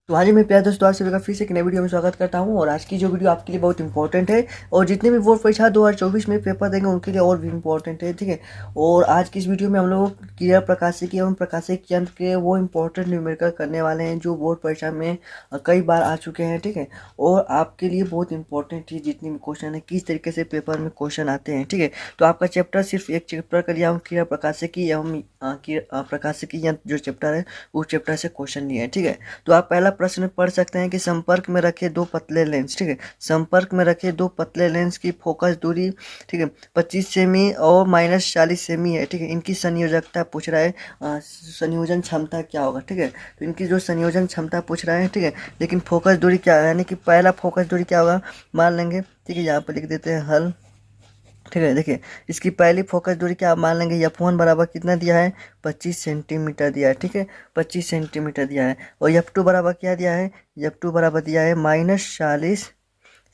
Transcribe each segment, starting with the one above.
तो हाँ जी, मैं प्यारे दोस्तों, आप सभी का फिर से एक नई वीडियो में स्वागत करता हूँ। और आज की जो वीडियो आपके लिए बहुत इंपॉर्टेंट है, और जितने भी बोर्ड परीक्षा 2024 में पेपर देंगे उनके लिए और भी इम्पोर्टेंट है, ठीक है। और आज की इस वीडियो में हम लोग क्रिया प्रकाशिकी एवं प्रकाशिक यंत्र के वो इम्पोर्टेंट न्यूमेरिकल करने वाले हैं जो बोर्ड परीक्षा में कई बार आ चुके हैं, ठीक है। और आपके लिए बहुत इंपॉर्टेंट है जितने भी क्वेश्चन है, किस तरीके से पेपर में क्वेश्चन आते हैं, ठीक है। तो आपका चैप्टर सिर्फ एक चैप्टर का लिया हूँ, क्रिया प्रकाशिकी एवं प्रकाशिकी यंत्र जो चैप्टर है उस चैप्टर से क्वेश्चन लिए हैं, ठीक है। तो आप पहला प्रश्न पढ़ सकते हैं कि संपर्क में रखे दो पतले लेंस, ठीक है। संपर्क में रखे दो पतले लेंस की फोकस दूरी, ठीक है, 25 सेमी और -40 सेमी है, ठीक है। इनकी संयोजकता पूछ रहा है, संयोजन क्षमता क्या होगा, ठीक है। तो इनकी जो संयोजन क्षमता पूछ रहा है, ठीक है। लेकिन फोकस दूरी क्या है, यानी कि पहला फोकस दूरी क्या होगा मान लेंगे, ठीक है। यहाँ पर लिख देते हैं हल, ठीक है। देखिए इसकी पहली फोकस दूरी क्या आप मान लेंगे, F1 बराबर कितना दिया है, 25 सेंटीमीटर दिया है, ठीक है। 25 सेंटीमीटर दिया है। और F2 बराबर क्या दिया है, F2 बराबर दिया है -40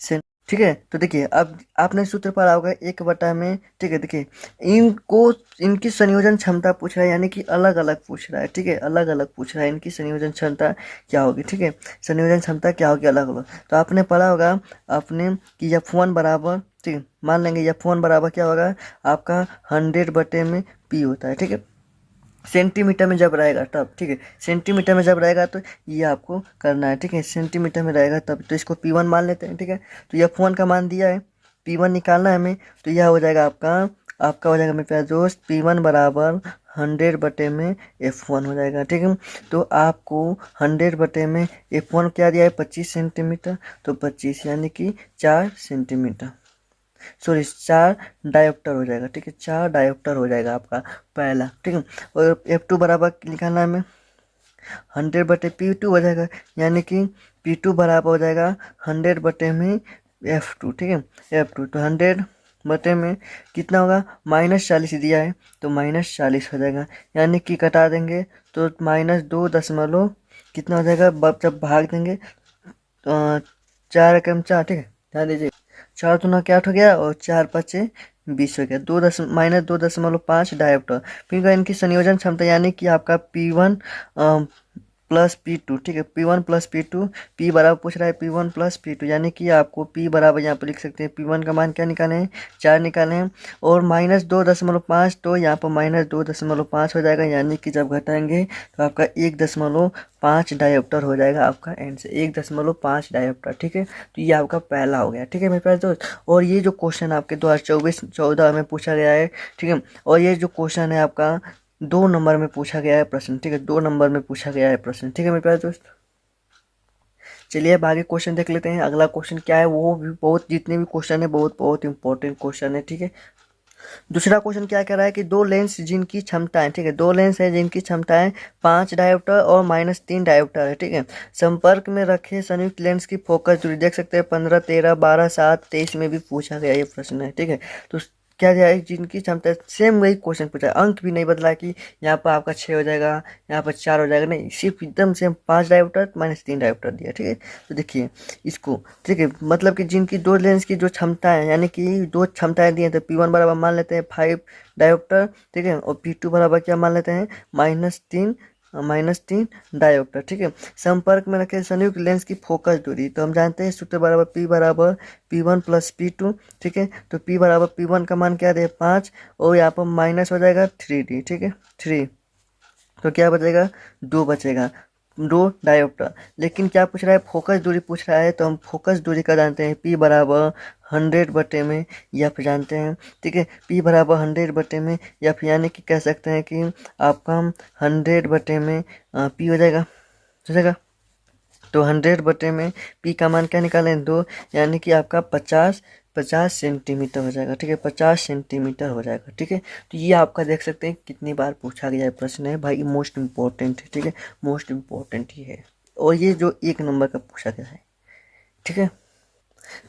सें, ठीक है। तो देखिए अब आपने सूत्र पढ़ा होगा 1 बटा में, ठीक है। देखिए इनको, इनकी संयोजन क्षमता पूछ रहा है, यानी कि अलग अलग पूछ रहा है, ठीक है। अलग अलग पूछ रहा है, इनकी संयोजन क्षमता क्या होगी, ठीक है। संयोजन क्षमता क्या होगी अलग अलग। तो आपने पढ़ा होगा आपने कि F1 बराबर, ठीक है, मान लेंगे F1 बराबर क्या होगा आपका 100 बटे में P होता है, ठीक है। सेंटीमीटर में जब रहेगा तब, ठीक है। सेंटीमीटर में जब रहेगा तो ये आपको करना है, ठीक है। सेंटीमीटर में रहेगा तब, तो इसको P1 मान लेते हैं, ठीक है। तो F1 का मान दिया है, P1 निकालना है हमें, तो यह हो जाएगा आपका आपका हो जाएगा मेरे प्यारे दोस्त P1 बराबर 100 बटे में F1 हो जाएगा, ठीक है। तो आपको 100 बटे में F1 क्या दिया है 25 सेंटीमीटर, तो 25 यानी कि 4 सेंटीमीटर, सॉरी 4 डायोप्टर हो जाएगा, ठीक है। 4 डायोप्टर हो जाएगा आपका पहला, ठीक है। और F2 बराबर निकालना है हमें, 100 बटे P2 हो जाएगा, यानी कि P2 बराबर हो जाएगा 100 बटे में F2, ठीक है। F2 तो 100 बटे में कितना होगा, -40 दिया है तो -40 हो जाएगा, यानी कि कटा देंगे तो -2 दशमलव कितना हो जाएगा, जब भाग देंगे तो 4 एकम 4, ठीक है। ध्यान दीजिए 4 दूना क्या हो गया और 4 5 20 हो गया, 2 - 2.5 डायोप्टर। फिर इनकी संयोजन क्षमता यानी कि आपका P1 प्लस P2, ठीक है। P1 प्लस P2, P बराबर पूछ रहा है P1 प्लस P2, यानी कि आपको P बराबर यहाँ पर लिख सकते हैं, P1 का मान क्या निकाले हैं 4 निकाले हैं, और -2.5, तो यहाँ पर -2.5 हो जाएगा, यानी कि जब घटाएंगे तो आपका 1.5 डायोप्टर हो जाएगा आपका एंड से, 1.5 डायोप्टर, ठीक है। तो ये आपका पहला हो गया, ठीक है मेरे पास दोस्त। और ये जो क्वेश्चन आपके 2024-14 में पूछा गया है, ठीक है। और ये जो क्वेश्चन है आपका 2 नंबर में पूछा गया है प्रश्न, ठीक है। 2 नंबर में पूछा गया है प्रश्न, ठीक है मेरे प्यारे दोस्त। चलिए अब आगे क्वेश्चन देख लेते हैं, अगला क्वेश्चन क्या है, वो भी बहुत, जितने भी क्वेश्चन है बहुत बहुत इंपॉर्टेंट क्वेश्चन है, ठीक है। दूसरा क्वेश्चन क्या कह रहा है कि दो लेंस जिनकी क्षमताएं, ठीक है, दो लेंस है जिनकी क्षमताएं 5 डायोप्टर और -3 डायोप्टर है, ठीक है। संपर्क में रखे संयुक्त लेंस की फोकस दूरी देख सकते हैं 15, 13, 12, 7, 23 में भी पूछा गया ये प्रश्न है, ठीक है। तो क्या दिया है, जिनकी क्षमता, सेम वही क्वेश्चन पूछा है, अंक भी नहीं बदला कि यहाँ पर आपका 6 हो जाएगा, यहाँ पर 4 हो जाएगा, नहीं, सिर्फ एकदम सेम 5 डायोप्टर -3 डायोप्टर दिया, ठीक है। तो देखिए इसको, ठीक है, मतलब कि जिनकी दो लेंस की जो क्षमता है, यानी कि दो क्षमताएं दी हैं, तो P1 बराबर मान लेते हैं 5 डायोप्टर, ठीक है। और P2 बराबर क्या मान लेते हैं -3 डायोप्टर, ठीक है। संपर्क में रखे संयुक्त लेंस की फोकस दूरी, तो हम जानते हैं सूत्र बराबर P बराबर P1 प्लस P2, ठीक है। तो P बराबर P1 का मान क्या दे 5, और यहाँ पर माइनस हो जाएगा 3D, ठीक है, 3, तो क्या बचेगा 2 बचेगा, 2 डायोप्टर। लेकिन क्या पूछ रहा है, फोकस दूरी पूछ रहा है, तो हम फोकस दूरी का जानते हैं P बराबर 100 बटे में F जानते हैं, ठीक है। P बराबर 100 बटे में F, यानी कि कह सकते हैं कि आपका 100 बटे में P हो जाएगा, हो जाएगा। तो 100 बटे में P का मान क्या निकालें 2, यानी कि आपका 50 सेंटीमीटर हो जाएगा, ठीक है। 50 सेंटीमीटर हो जाएगा, ठीक है। तो ये आपका देख सकते हैं कितनी बार पूछा गया है प्रश्न है भाई, मोस्ट इम्पोर्टेंट है, ठीक है। मोस्ट इम्पोर्टेंट ही है, और ये जो 1 नंबर का पूछा गया है, ठीक है।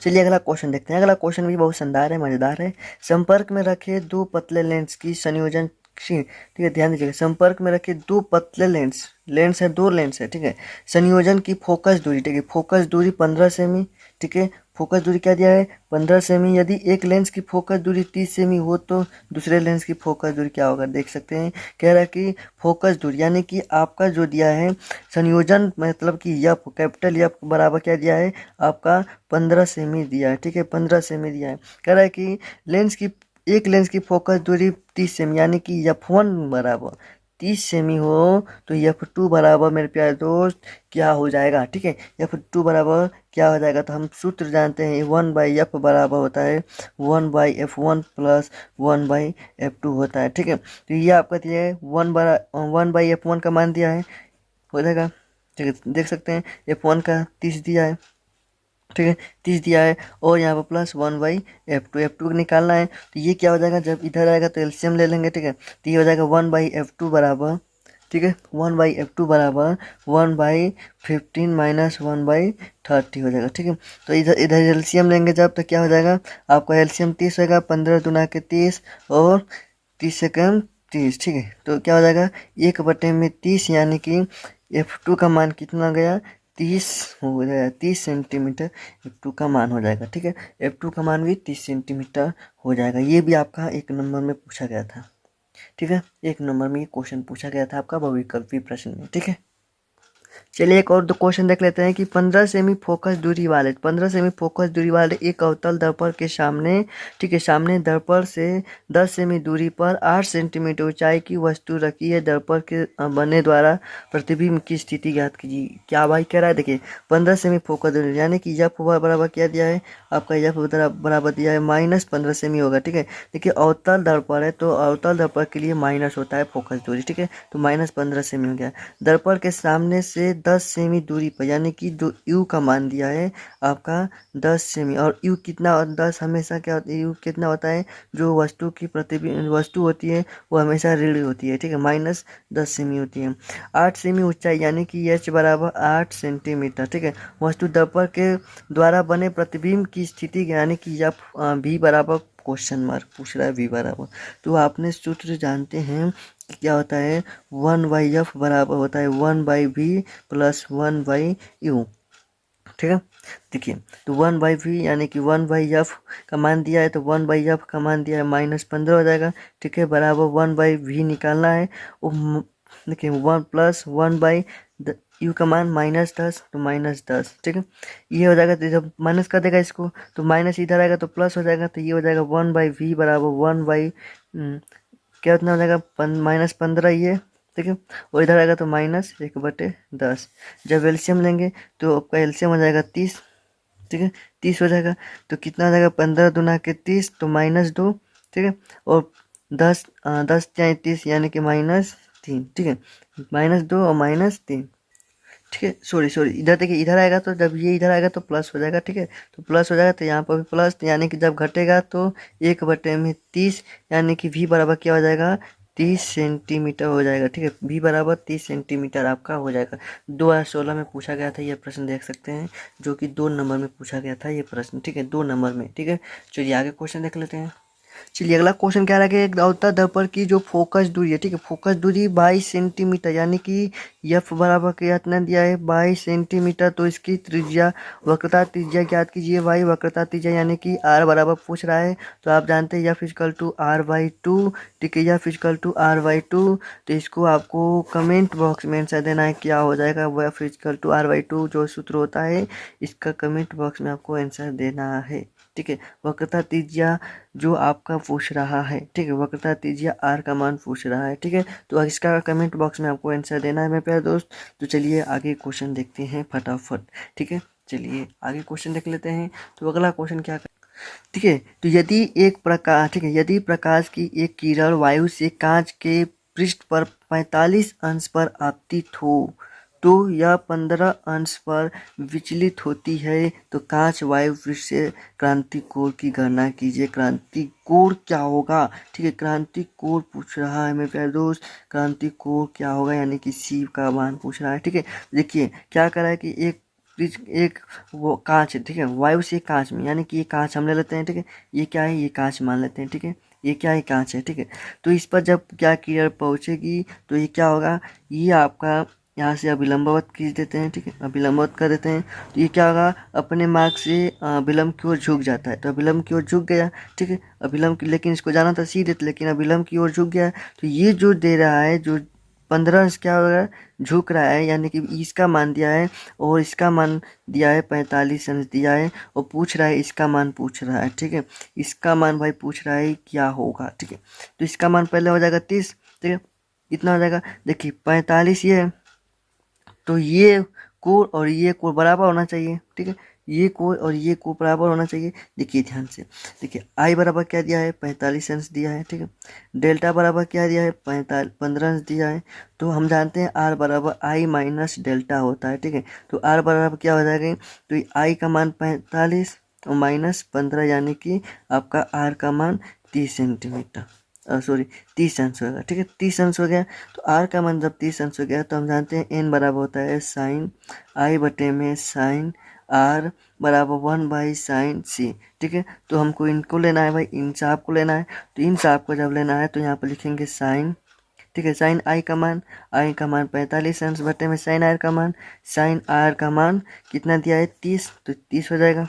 चलिए अगला क्वेश्चन देखते हैं, अगला क्वेश्चन भी बहुत शानदार है, मज़ेदार है। संपर्क में रखे दो पतले लेंस की संयोजन, ठीक है, ध्यान दीजिएगा, संपर्क में रखे दो पतले लेंस, लेंस है, दो लेंस है, ठीक है। संयोजन की फोकस दूरी, ठीक है, फोकस दूरी 15 सेमी, ठीक है, फोकस दूरी क्या दिया है 15 सेमी। यदि एक लेंस की फोकस दूरी 30 सेमी हो तो दूसरे लेंस की फोकस दूरी क्या होगा, देख सकते हैं। कह रहा है कि फोकस दूरी यानी कि आपका जो दिया है संयोजन, मतलब कि यफ, कैपिटल यफ बराबर क्या दिया है आपका 15 सेमी दिया है, ठीक है, 15 सेमी दिया है। कह रहा है कि एक लेंस की फोकस दूरी 30 सेमी यानी कि F1 बराबर 30 सेमी हो तो F2 बराबर मेरे प्यारे दोस्त क्या हो जाएगा, ठीक है। F2 बराबर क्या हो जाएगा, तो हम सूत्र जानते हैं 1/F बराबर होता है 1/F1 प्लस 1/F2 होता है, ठीक है। तो ये आपका दिया है 1/F1 का मान दिया है, हो जाएगा, ठीक है, देख सकते हैं F1 का 30 दिया है, ठीक है, 30 दिया है, और यहाँ पर प्लस 1/F2 निकालना है। तो ये क्या हो जाएगा, जब इधर आएगा तो एलसीएम ले लेंगे, ठीक है। तो ये हो जाएगा 1/F2 बराबर, ठीक है, 1/F2 बराबर 1/15 माइनस 1/30 हो जाएगा, ठीक है। तो इधर इधर एलसीएम लेंगे जब, तो क्या हो जाएगा आपका एलसीएम 30 होगा, 15 दूना के 30 और 30 सेकंड 30, ठीक है। तो क्या हो जाएगा 1/30 यानी कि F2 का मान कितना गया 30 हो जाएगा, 30 सेंटीमीटर F2 का मान हो जाएगा, ठीक है। F2 का मान भी 30 सेंटीमीटर हो जाएगा। ये भी आपका 1 नंबर में पूछा गया था, ठीक है, 1 नंबर में ये क्वेश्चन पूछा गया था आपका बहुविकल्पी प्रश्न में, ठीक है। चलिए एक और दो क्वेश्चन देख लेते हैं कि 15 सेमी फोकस दूरी वाले 15 सेमी फोकस दूरी वाले एक अवतल दर्पण के सामने, ठीक है, सामने दर्पण से 10 सेमी दूरी पर 8 सेंटीमीटर ऊंचाई की वस्तु रखी है। दर्पण के बने द्वारा प्रतिबिंब की स्थिति ज्ञात कीजिए। क्या भाई कह रहा है, देखिए 15 सेमी फोकस दूरी यानी कि यफ बराबर क्या दिया है आपका, यफ बराबर दिया है -15 सेमी होगा, ठीक है। देखिए अवतल दर्पण है तो अवतल दर्पण के लिए माइनस होता है फोकस दूरी, ठीक है, तो -15 सेमी हो गया। दर्पण के सामने से 10 सेमी दूरी पर यानी कि जो यू का मान दिया है आपका 10 सेमी, और यू कितना, 10 हमेशा क्या होता है, यू कितना होता है, जो वस्तु की प्रतिबिंब वस्तु होती है वो हमेशा ऋण होती है, ठीक है, -10 सेमी होती है। 8 सेमी ऊंचाई यानी कि एच बराबर 8 सेंटीमीटर, ठीक है। वस्तु दर्पण के द्वारा बने प्रतिबिंब की स्थिति यानी कि एफ भी बराबर क्वेश्चन मार्क पूछ रहा है वी बराबर, तो आपने सूत्र जानते हैं कि क्या होता है 1/F बराबर होता है 1/V प्लस 1/U, ठीक है। देखिए तो 1/V यानी कि 1/F का मान दिया है तो 1/F का मान दिया है -15 हो जाएगा, ठीक है, बराबर 1/V निकालना है। देखिए 1 प्लस 1 यू का मान -10 तो -10, ठीक है, ये हो जाएगा। तो जब माइनस कर देगा इसको तो माइनस इधर आएगा तो प्लस हो जाएगा, तो ये हो जाएगा 1/V बराबर क्या उतना हो जाएगा -15 ये, ठीक है, और इधर आएगा तो -1/10। जब एलसीएम लेंगे तो आपका एलसीएम हो जाएगा 30, ठीक है, 30 हो जाएगा। तो कितना हो जाएगा 15 दूना के 30 तो -2, ठीक है, और 10 10 या 30 यानी कि -3, ठीक है, -2 और -3, ठीक है। सॉरी इधर देखिए, इधर आएगा तो जब ये इधर आएगा तो प्लस हो जाएगा, ठीक है, तो प्लस हो जाएगा, तो यहाँ पर भी प्लस, यानी कि जब घटेगा तो 1/30 यानी कि V बराबर क्या हो जाएगा 30 सेंटीमीटर हो जाएगा, ठीक है, V बराबर 30 सेंटीमीटर आपका हो जाएगा। 2016 में पूछा गया था ये प्रश्न, देख सकते हैं, जो कि 2 नंबर में पूछा गया था ये प्रश्न, ठीक है, 2 नंबर में, ठीक है। चलिए आगे क्वेश्चन देख लेते हैं। चलिए अगला क्वेश्चन क्या रहा है कि एक अवतल दर्पण की जो फोकस दूरी है, ठीक है, फोकस दूरी 22 सेंटीमीटर यानी कि एफ बराबर कितना दिया है 22 सेंटीमीटर, तो इसकी त्रिज्या वक्रता त्रिज्या ज्ञात कीजिए। वाई वक्रता त्रिज्या यानी कि आर बराबर पूछ रहा है, तो आप जानते हैं एफ इक्वल टू R/2, ठीक है, एफ इक्वल टू R/2, तो इसको आपको कमेंट बॉक्स में आंसर देना है, क्या हो जाएगा वो एफ इक्वल टू R/2 जो सूत्र होता है इसका कमेंट बॉक्स में आपको आंसर देना है, ठीक है। वक्रता त्रिज्या जो आपका पूछ रहा है, ठीक है, वक्रता त्रिज्या आर का मान पूछ रहा है, ठीक है, तो इसका कमेंट बॉक्स में आपको आंसर देना है मेरे प्यारे दोस्त। तो चलिए आगे क्वेश्चन देखते हैं फटाफट, ठीक है, चलिए आगे क्वेश्चन देख लेते हैं। तो अगला क्वेश्चन क्या, ठीक है, तो यदि एक प्रकाश, ठीक है, यदि प्रकाश की एक किरण वायु से कांच के पृष्ठ पर 45 अंश पर आपतित हो तो यह 15 अंश पर विचलित होती है, तो कांच वायु पृष्ठ से क्रांति कोण की गणना कीजिए। क्रांति कोण क्या होगा, ठीक है, क्रांति कोण पूछ रहा है मेरे प्यारे दोस्त, क्रांति कोण क्या होगा यानी कि सी का मान पूछ रहा है, ठीक है। देखिए क्या कर रहा है कि एक वो कांच है, ठीक है, वायु से कांच में, यानी कि ये कांच हम ले लेते हैं, ठीक है, ये क्या है, ये कांच मान लेते हैं, ठीक है, ये क्या है, कांच है, ठीक है। तो इस पर जब क्या किरण पहुंचेगी तो ये क्या होगा, ये आपका यहाँ से अभिलंबवत खींच देते हैं, ठीक है, अभिलंबवत कर देते हैं। तो ये क्या होगा, अपने मार्ग से विलंब की ओर झुक जाता है। तो अभिलंब की ओर झुक गया, ठीक है, अभिलंब की, लेकिन इसको जाना था सीधे, लेकिन अभिलंब की ओर झुक गया। तो ये जो दे रहा है, जो 15 अंश क्या होगा, झुक रहा है, यानी कि इसका मान दिया है और इसका मान दिया है, 45 अंश दिया है, और पूछ रहा है इसका मान पूछ रहा है, ठीक है। इसका मान भाई पूछ रहा है क्या होगा, ठीक है। तो इसका मान पहले हो जाएगा 30, ठीक है, कितना हो जाएगा, देखिए 45 ये है, तो ये कोण और ये कोण बराबर होना चाहिए, ठीक है, ये कोण और ये कोण बराबर होना चाहिए। देखिए ध्यान से, देखिए आई बराबर क्या दिया है, 45 अंश दिया है, ठीक है। डेल्टा बराबर क्या दिया है, 15 अंश दिया है। तो हम जानते हैं आर बराबर आई माइनस डेल्टा होता है, ठीक है। तो आर बराबर क्या हो जाएगा, तो आई का मान 45 और माइनस 15, यानी कि आपका आर का मान 30 सेंटीमीटर, सॉरी 30 अंश होगा, ठीक है, 30 अंश हो गया। तो आर का मान जब 30 अंश हो गया, तो हम जानते हैं एन बराबर होता है साइन आई बटे में साइन आर बराबर 1/साइन सी, ठीक है। तो हमको इनको लेना है भाई, इन साहब को लेना है। तो इन साहब को जब लेना है तो यहाँ पर लिखेंगे साइन, ठीक है, साइन आई का मान, आई का मान 45 अंश बटे में साइन आर का मान, साइन आर का मान कितना दिया है 30, तो 30 हो जाएगा,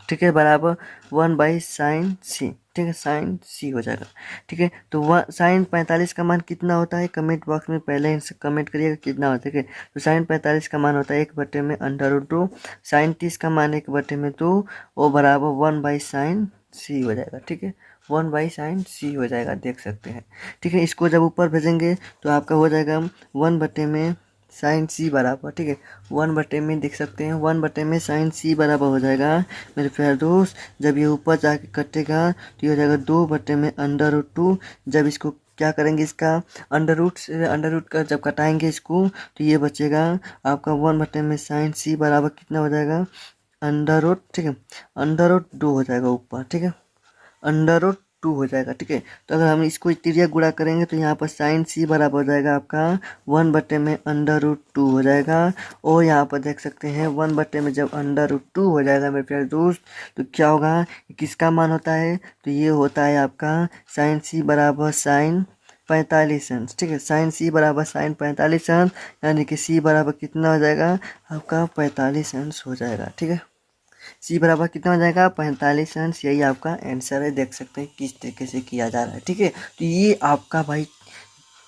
ठीक है, बराबर 1/साइन सी, ठीक है, साइन सी हो जाएगा, ठीक है। तो साइन 45 का मान कितना होता है, कमेंट बॉक्स में पहले इनसे कमेंट करिएगा कितना होता है, ठीक है। तो साइन 45 का मान होता है 1 बटे में √2, साइन 30 का मान 1/2 और बराबर 1/साइन सी हो जाएगा, ठीक है, 1/साइन सी हो जाएगा, देख सकते हैं, ठीक है। इसको जब ऊपर भेजेंगे तो आपका हो जाएगा 1/साइन सी बराबर, ठीक है, 1/में देख सकते हैं, 1/में साइन सी बराबर हो जाएगा मेरे प्यारे दोस्त। जब ये ऊपर जाके कटेगा तो ये हो जाएगा 2/में √2। जब इसको क्या करेंगे, इसका अंडर रूट का जब कटाएंगे इसको, तो ये बचेगा आपका 1/में साइन सी बराबर कितना हो जाएगा, √, ठीक है, √2 हो जाएगा ऊपर, ठीक है, √2 हो जाएगा, ठीक है। तो अगर हम इसको तिर्यक गुणा करेंगे तो यहाँ पर साइन सी बराबर हो जाएगा आपका 1/में √2 हो जाएगा। और यहाँ पर देख सकते हैं 1/में जब √2 हो जाएगा मेरे प्यारे दोस्त, तो क्या होगा, किसका मान होता है, तो ये होता है आपका साइन सी बराबर साइन 45 अंश, ठीक है, साइन सी बराबर साइन 45 अंश, यानी कि सी बराबर कितना हो जाएगा आपका 45 अंश हो जाएगा, ठीक है। सी बराबर कितना हो जाएगा 45 अंश, यही आपका आंसर है। देख सकते हैं किस तरीके से किया जा रहा है, ठीक है। तो ये आपका भाई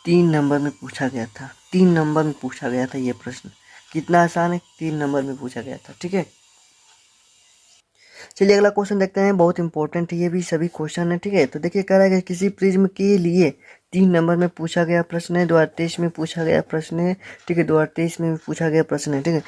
3 नंबर में पूछा गया था, 3 नंबर में पूछा गया था ये प्रश्न। कितना आसान है, 3 नंबर में पूछा गया था, ठीक है। चलिए अगला क्वेश्चन देखते हैं, बहुत इंपॉर्टेंट है ये भी, सभी क्वेश्चन है, ठीक है। तो देखिए कह रहा है कि किसी प्रिज्म के लिए 3 नंबर में पूछा गया प्रश्न है, 2023 में पूछा गया प्रश्न है, ठीक है, 2023 में भी पूछा गया प्रश्न है, ठीक है।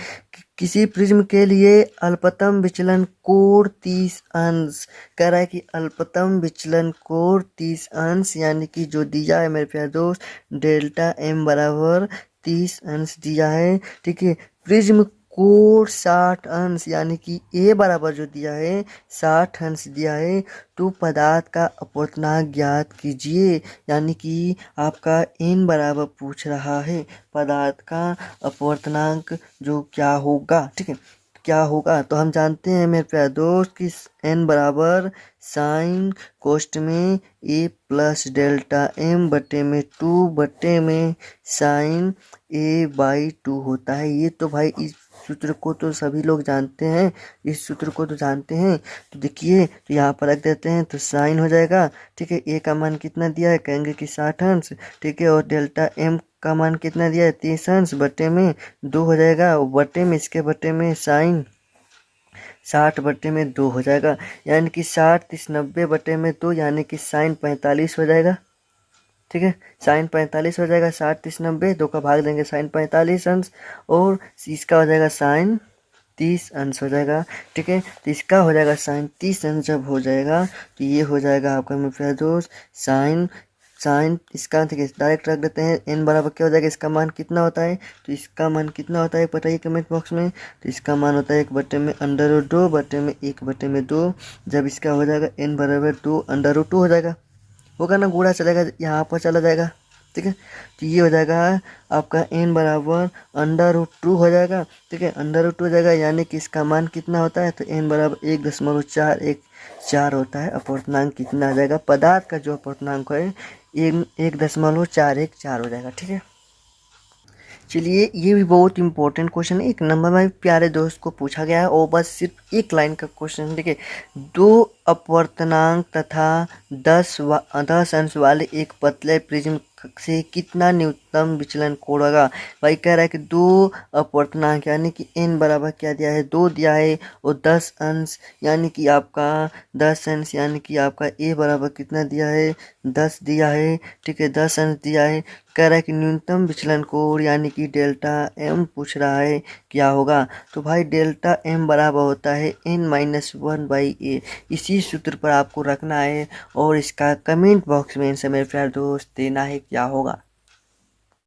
किसी प्रिज्म के लिए अल्पतम विचलन कोण 30 अंश, कह रहा है कि अल्पतम विचलन कोण 30 अंश, यानी कि जो दिया है मेरे प्यारे दोस्त, डेल्टा एम बराबर 30 अंश दिया है, ठीक है। प्रिज्म कोण 60 अंश, यानी कि ए बराबर जो दिया है 60 अंश दिया है, तो पदार्थ का अपवर्तनांक ज्ञात कीजिए, यानी कि आपका एन बराबर पूछ रहा है पदार्थ का अपवर्तनांक जो क्या होगा, ठीक है, क्या होगा। तो हम जानते हैं मेरे प्यारे दोस्त कि एन बराबर साइन कोष्ट में ए प्लस डेल्टा एम बटे में 2/में साइन a/2 होता है। ये तो भाई इस सूत्र को तो सभी लोग जानते हैं, इस सूत्र को तो जानते हैं। तो देखिए, तो यहाँ पर रख देते हैं, तो साइन हो जाएगा, ठीक है। ए का मान कितना दिया है, कहेंगे कि 60 अंश, ठीक है, और डेल्टा एम का मान कितना दिया है 30 अंश, बटे में 2 हो जाएगा, बटे में इसके बटे में साइन 60/2 हो जाएगा, यानी कि 60 30 90/2, यानी कि साइन 45 हो जाएगा, ठीक है, साइन 45 हो जाएगा, 60 30 90, 2 का भाग देंगे साइन 45 अंश, और इसका हो जाएगा साइन 30 अंश हो जाएगा, ठीक है। तो इसका हो जाएगा साइन 30 अंश जब हो जाएगा, तो ये हो जाएगा आपका मेरे प्यारे दोस्त साइन साइन इसका, ठीक है, डायरेक्ट रख देते हैं। एन बराबर क्या हो जाएगा, इसका मान कितना होता है, तो इसका मान कितना होता है बताइए कमेंट बॉक्स में। तो इसका मान होता है 1/में √2 बटे में 1/2। जब इसका हो जाएगा एन बराबर 2 √2 हो जाएगा, होगा ना, गुणा चलेगा, यहाँ पर चला जाएगा, ठीक है। तो ये हो जाएगा आपका एन बराबर √2 हो जाएगा, ठीक है, √2 हो जाएगा, यानी कि इसका मान कितना होता है, तो एन बराबर 1.414 होता है। अपवर्तनांक कितना आ जाएगा, पदार्थ का जो अपवर्तनांक है 1.414 हो जाएगा, ठीक है। चलिए, ये भी बहुत इंपॉर्टेंट क्वेश्चन है, एक नंबर में प्यारे दोस्त को पूछा गया है और बस सिर्फ एक लाइन का क्वेश्चन है। देखिए, दो अपवर्तनांक तथा 10 अंश वाले एक पतले प्रिज्म से कितना न्यूनतम विचलन कोणोगा। भाई कह रहा है कि दो अपवर्तनांक यानी कि n बराबर क्या दिया है, 2 दिया है, और 10 अंश यानी कि आपका 10 अंश यानी कि आपका a बराबर कितना दिया है, 10 दिया है। ठीक है, 10 अंश दिया है। कह रहा है कि न्यूनतम विचलन कोण यानी कि डेल्टा m पूछ रहा है क्या होगा। तो भाई डेल्टा m बराबर होता है n-1/a। इसी सूत्र पर आपको रखना है और इसका कमेंट बॉक्स में इनसे मेरे प्यारे दोस्त देना है क्या होगा।